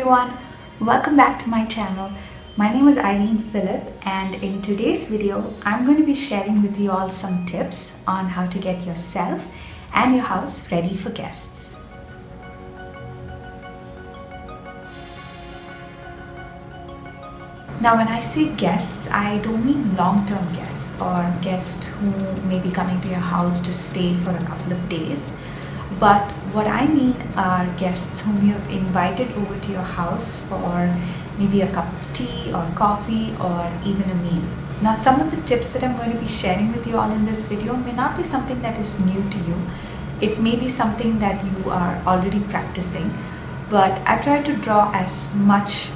everyone, welcome back to my channel. My name is Irene Phillip, and in today's video I'm going to be sharing with you all some tips on how to get yourself and your house ready for guests. Now when I say guests, I don't mean long-term guests or guests who may be coming to your house to stay for a couple of days. But what I mean are guests whom you have invited over to your house for maybe a cup of tea or coffee or even a meal. Now some of the tips that I'm going to be sharing with you all in this video may not be something that is new to you. It may be something that you are already practicing, but I've tried to draw as much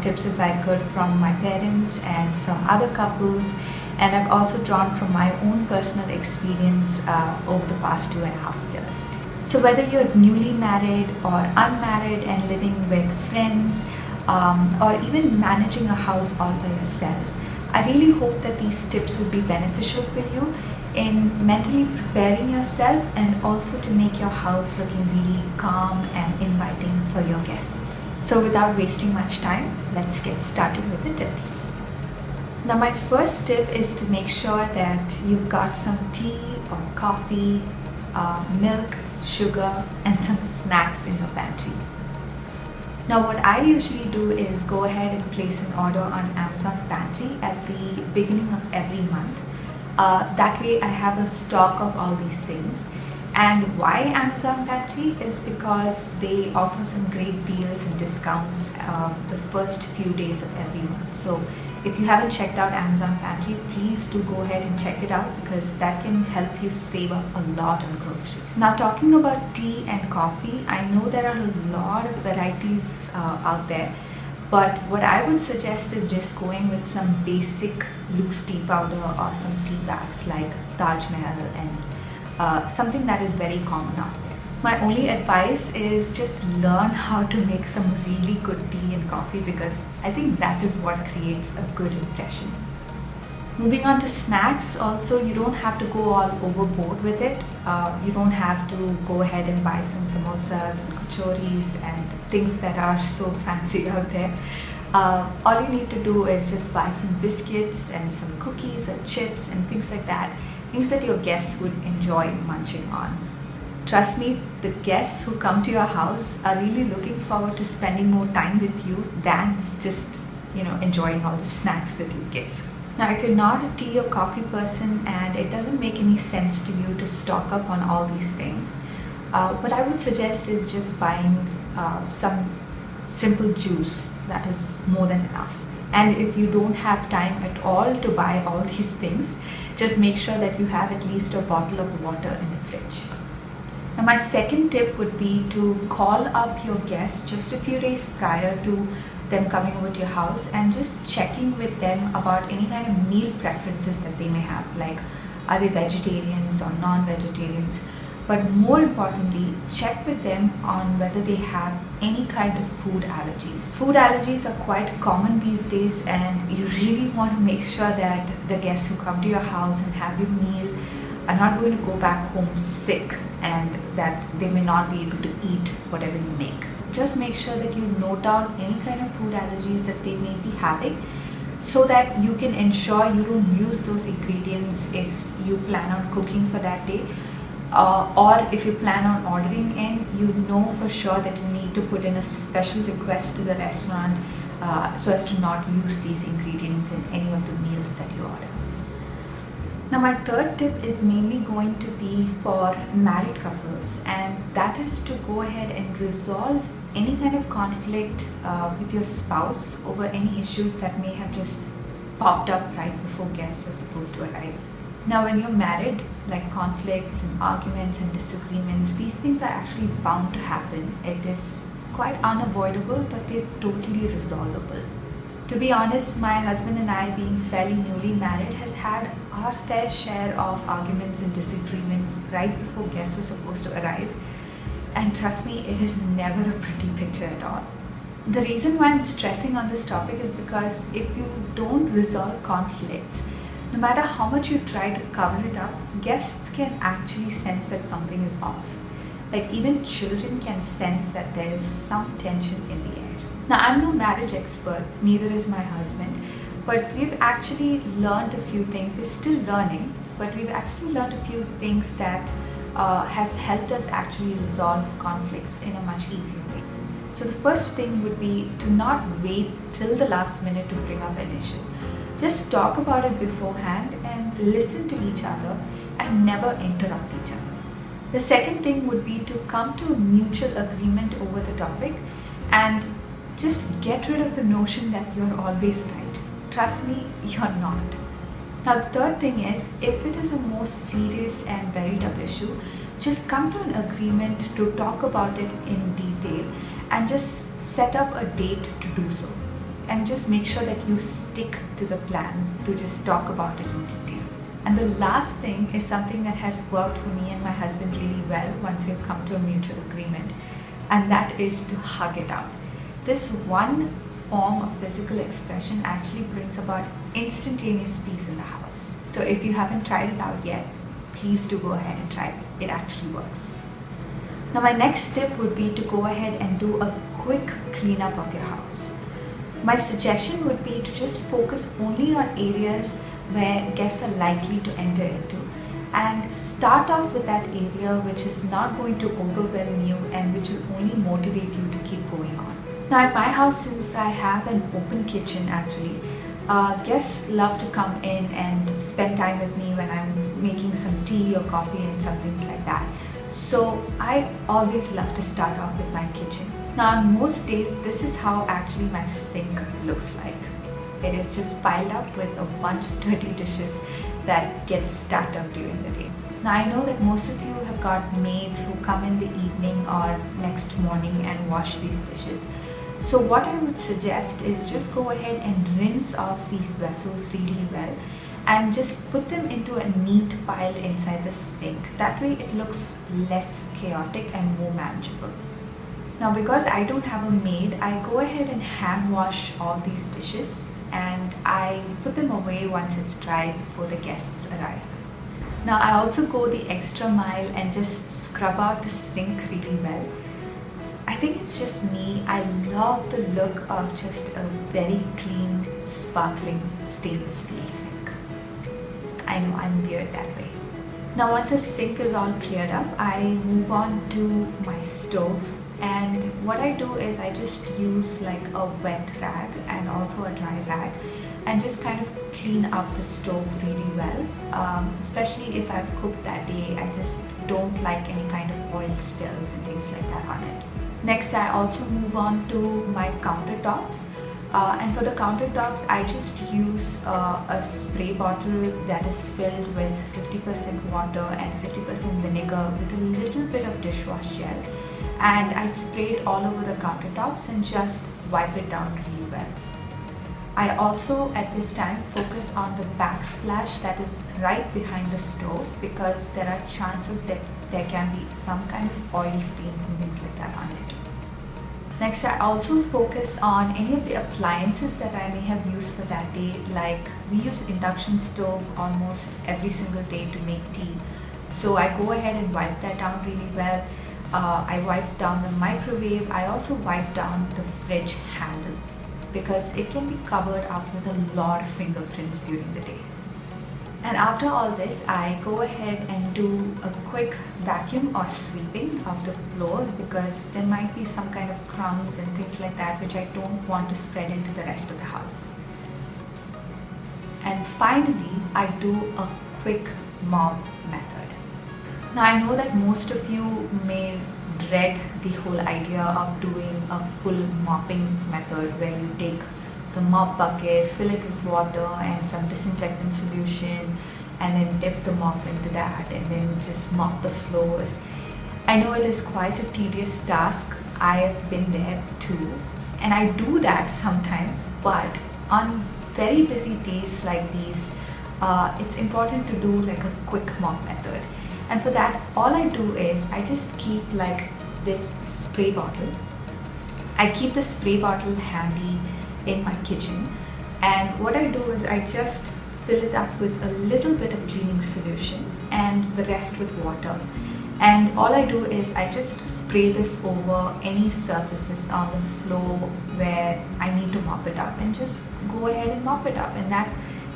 tips as I could from my parents and from other couples, and I've also drawn from my own personal experience over the past 2.5 years. So whether you're newly married or unmarried and living with friends or even managing a house all by yourself, I really hope that these tips would be beneficial for you in mentally preparing yourself and also to make your house looking really calm and inviting for your guests. So without wasting much time, let's get started with the tips. Now my first tip is to make sure that you've got some tea or coffee, milk, sugar, and some snacks in your pantry. Now what I usually do is go ahead and place an order on Amazon Pantry at the beginning of every month. That way I have a stock of all these things. And why Amazon Pantry is because they offer some great deals and discounts the first few days of every month. So if you haven't checked out Amazon Pantry, please do go ahead and check it out because that can help you save up a lot on groceries. Now talking about tea and coffee, I know there are a lot of varieties out there, but what I would suggest is just going with some basic loose tea powder or some tea bags like Taj Mahal and something that is very common out there. My only advice is just learn how to make some really good tea and coffee because I think that is what creates a good impression. Moving on to snacks, also you don't have to go all overboard with it. You don't have to go ahead and buy some samosas and kachoris and things that are so fancy out there. All you need to do is just buy some biscuits and some cookies or chips and things like that. Things that your guests would enjoy munching on. Trust me, the guests who come to your house are really looking forward to spending more time with you than just, enjoying all the snacks that you give. Now, if you're not a tea or coffee person and it doesn't make any sense to you to stock up on all these things, what I would suggest is just buying some simple juice. That is more than enough. And if you don't have time at all to buy all these things, just make sure that you have at least a bottle of water in the fridge. Now my second tip would be to call up your guests just a few days prior to them coming over to your house and just checking with them about any kind of meal preferences that they may have, like are they vegetarians or non-vegetarians. But more importantly, check with them on whether they have any kind of food allergies. Food allergies are quite common these days, and you really want to make sure that the guests who come to your house and have your meal are not going to go back home sick and that they may not be able to eat whatever you make. Just make sure that you note down any kind of food allergies that they may be having so that you can ensure you don't use those ingredients if you plan on cooking for that day. Or if you plan on ordering in, you know for sure that you need to put in a special request to the restaurant so as to not use these ingredients in any of the meals that you order. Now my third tip is mainly going to be for married couples, and that is to go ahead and resolve any kind of conflict with your spouse over any issues that may have just popped up right before guests are supposed to arrive. Now when you're married, like conflicts and arguments and disagreements, these things are actually bound to happen. It is quite unavoidable, but they're totally resolvable. To be honest, my husband and I, being fairly newly married, has had our fair share of arguments and disagreements right before guests were supposed to arrive. And trust me, it is never a pretty picture at all. The reason why I'm stressing on this topic is because if you don't resolve conflicts, no matter how much you try to cover it up, guests can actually sense that something is off. Like even children can sense that there is some tension in the air. Now, I'm no marriage expert, neither is my husband, but we've actually learned a few things. We're still learning, but we've actually learned a few things that has helped us actually resolve conflicts in a much easier way. So the first thing would be to not wait till the last minute to bring up an issue. Just talk about it beforehand and listen to each other and never interrupt each other. The second thing would be to come to a mutual agreement over the topic and just get rid of the notion that you're always right. Trust me, you're not. Now, the third thing is, if it is a more serious and very tough issue, just come to an agreement to talk about it in detail and just set up a date to do so. And just make sure that you stick to the plan to just talk about it in detail. And the last thing is something that has worked for me and my husband really well once we've come to a mutual agreement, and that is to hug it out. This one form of physical expression actually brings about instantaneous peace in the house. So if you haven't tried it out yet, please do go ahead and try it. It actually works. Now, my next tip would be to go ahead and do a quick cleanup of your house. My suggestion would be to just focus only on areas where guests are likely to enter into, and start off with that area which is not going to overwhelm you and which will only motivate you to keep going on. Now, at my house, since I have an open kitchen actually, guests love to come in and spend time with me when I'm making some tea or coffee and some things like that. So I always love to start off with my kitchen. Now, on most days, this is how actually my sink looks like. It is just piled up with a bunch of dirty dishes that gets stacked up during the day. Now, I know that most of you have got maids who come in the evening or next morning and wash these dishes. So what I would suggest is just go ahead and rinse off these vessels really well and just put them into a neat pile inside the sink. That way it looks less chaotic and more manageable. Now, because I don't have a maid, I go ahead and hand wash all these dishes and I put them away once it's dry before the guests arrive. Now, I also go the extra mile and just scrub out the sink really well. I think it's just me. I love the look of just a very clean, sparkling stainless steel sink. I know I'm weird that way. Now, once the sink is all cleared up, I move on to my stove. And what I do is I just use like a wet rag and also a dry rag and just kind of clean up the stove really well. Especially if I've cooked that day, I just don't like any kind of oil spills and things like that on it. Next, I also move on to my countertops. And for the countertops, I just use a spray bottle that is filled with 50% water and 50% vinegar with a little bit of dishwash gel. And I spray it all over the countertops and just wipe it down really well. I also at this time focus on the backsplash that is right behind the stove, because there are chances that there can be some kind of oil stains and things like that on it. Next, I also focus on any of the appliances that I may have used for that day. Like, we use induction stove almost every single day to make tea. So I go ahead and wipe that down really well. I wipe down the microwave. I also wipe down the fridge handle because it can be covered up with a lot of fingerprints during the day. And after all this, I go ahead and do a quick vacuum or sweeping of the floors, because there might be some kind of crumbs and things like that which I don't want to spread into the rest of the house. And finally, I do a quick mop method. Now, I know that most of you may dread the whole idea of doing a full mopping method where you take the mop bucket, fill it with water and some disinfectant solution, and then dip the mop into that and then just mop the floors. I know it is quite a tedious task. I have been there too, and I do that sometimes, but on very busy days like these, it's important to do like a quick mop method. And for that, all I do is I just keep like this spray bottle. I keep the spray bottle handy in my kitchen, and what I do is I just fill it up with a little bit of cleaning solution and the rest with water, And all I do is I just spray this over any surfaces on the floor where I need to mop it up, and just go ahead and mop it up, and that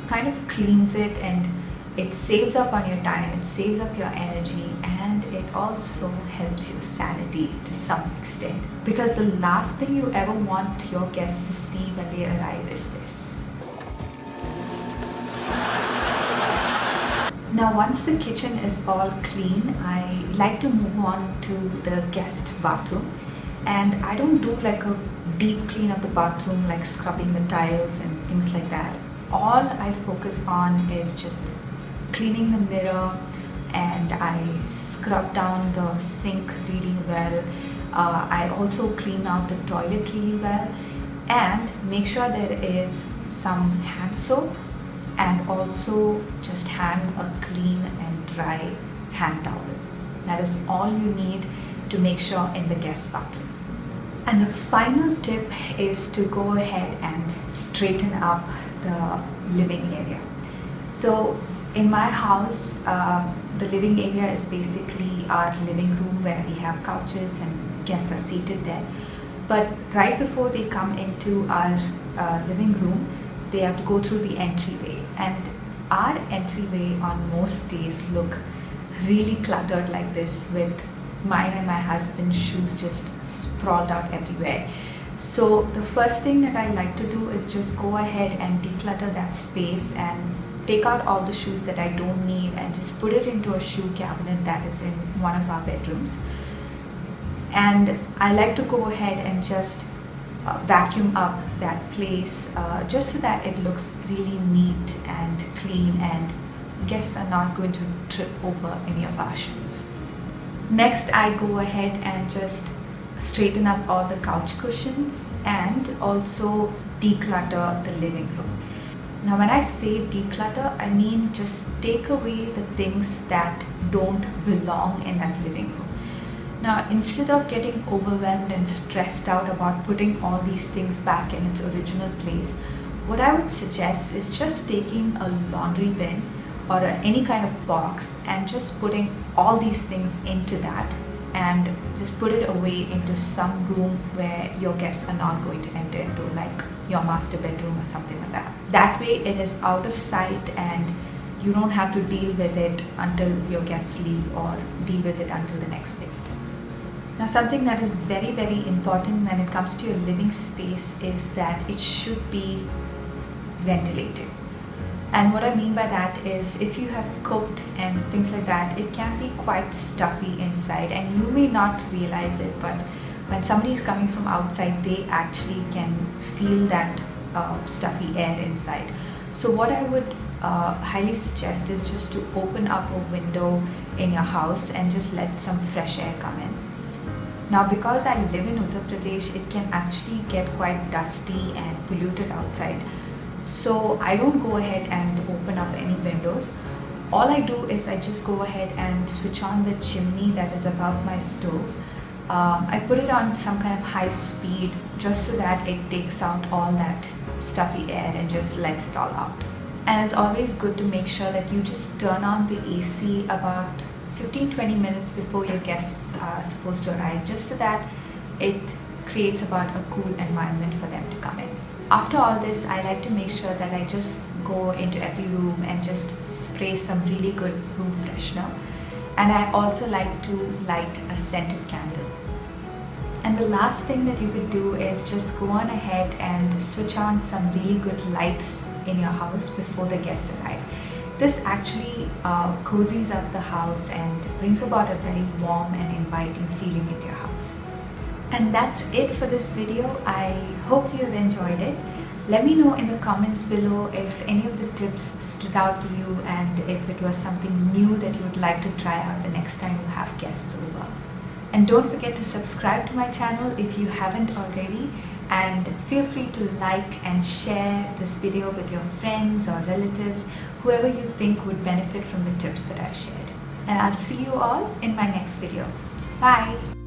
kind of cleans it, and it saves up on your time, it saves up your energy, and it also helps your sanity to some extent, because the last thing you ever want your guests to see when they arrive is this. Now once the kitchen is all clean, I like to move on to the guest bathroom, and I don't do like a deep clean of the bathroom like scrubbing the tiles and things like that. All I focus on is just cleaning the mirror, and I scrub down the sink really well. I also clean out the toilet really well, and make sure there is some hand soap, and also just hang a clean and dry hand towel. That is all you need to make sure in the guest bathroom. And the final tip is to go ahead and straighten up the living area. So in my house, the living area is basically our living room where we have couches and guests are seated there. But right before they come into our living room, they have to go through the entryway, and our entryway on most days look really cluttered like this, with mine and my husband's shoes just sprawled out everywhere. So the first thing that I like to do is just go ahead and declutter that space and take out all the shoes that I don't need and just put it into a shoe cabinet that is in one of our bedrooms. And I like to go ahead and just vacuum up that place just so that it looks really neat and clean, and guests are not going to trip over any of our shoes. Next, I go ahead and just straighten up all the couch cushions and also declutter the living room. Now when I say declutter, I mean just take away the things that don't belong in that living room. Now instead of getting overwhelmed and stressed out about putting all these things back in its original place, what I would suggest is just taking a laundry bin or any kind of box and just putting all these things into that, and just put it away into some room where your guests are not going to enter into, like your master bedroom or something like that. That way it is out of sight and you don't have to deal with it until your guests leave or deal with it until the next day. Now something that is very, very important when it comes to your living space is that it should be ventilated. And what I mean by that is, if you have cooked and things like that, it can be quite stuffy inside, and you may not realize it, but when somebody is coming from outside, they actually can feel that stuffy air inside. So what I would highly suggest is just to open up a window in your house and just let some fresh air come in. Now because I live in Uttar Pradesh, it can actually get quite dusty and polluted outside. So I don't go ahead and open up any windows. All I do is I just go ahead and switch on the chimney that is above my stove. I put it on some kind of high speed just so that it takes out all that stuffy air and just lets it all out. And it's always good to make sure that you just turn on the AC about 15-20 minutes before your guests are supposed to arrive, just so that it creates about a cool environment for them to come in. After all this, I like to make sure that I just go into every room and just spray some really good room freshener. And I also like to light a scented candle. And the last thing that you could do is just go on ahead and switch on some really good lights in your house before the guests arrive. This actually cozies up the house and brings about a very warm and inviting feeling into your house. And that's it for this video. I hope you have enjoyed it. Let me know in the comments below if any of the tips stood out to you and if it was something new that you would like to try out the next time you have guests over. And don't forget to subscribe to my channel if you haven't already, and feel free to like and share this video with your friends or relatives, whoever you think would benefit from the tips that I've shared. And I'll see you all in my next video. Bye!